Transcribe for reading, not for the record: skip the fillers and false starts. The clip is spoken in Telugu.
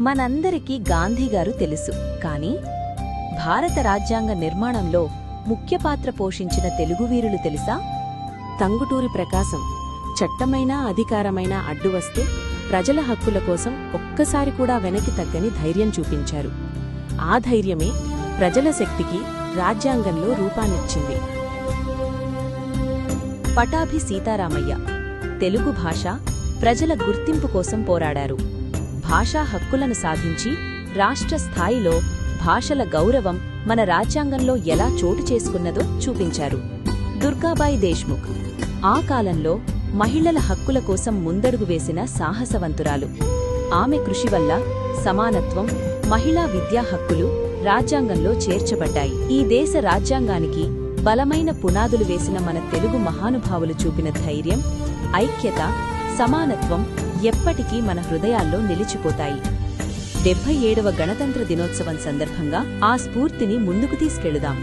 మనందరికీ గాంధీగారు తెలుసు, కాని భారత రాజ్యాంగ నిర్మాణంలో ముఖ్య పాత్ర పోషించిన తెలుగు వీరులు తెలుసా? టంగుటూరి ప్రకాశం చట్టమైనా అధికారమైనా అడ్డువస్తే ప్రజల హక్కుల కోసం ఒక్కసారి కూడా వెనక్కి తగ్గని ధైర్యం చూపించారు. ఆ ధైర్యమే ప్రజల శక్తికి రాజ్యాంగంలో రూపాన్నిచ్చింది. పటాభి సీతారామయ్య తెలుగు భాష ప్రజల గుర్తింపు కోసం పోరాడారు. భాషా హక్కులను సాధించి రాష్ట్ర స్థాయిలో భాషల గౌరవం మన రాజ్యాంగంలో ఎలా చోటు చేసుకున్నదో చూపించారు. దుర్గాబాయి దేశ్ముఖ్ ఆ కాలంలో మహిళల హక్కుల కోసం ముందడుగు వేసిన సాహసవంతురాలు. ఆమె కృషి వల్ల సమానత్వం, మహిళా విద్యా హక్కులు రాజ్యాంగంలో చేర్చబడ్డాయి. ఈ దేశ రాజ్యాంగానికి బలమైన పునాదులు వేసిన మన తెలుగు మహానుభావులు చూపిన ధైర్యం, ఐక్యత, సమానత్వం ఎప్పటికీ మన హృదయాల్లో నిలిచిపోతాయి. 77వ గణతంత్ర దినోత్సవం సందర్భంగా ఆ స్ఫూర్తిని ముందుకు తీసుకెళుదాం.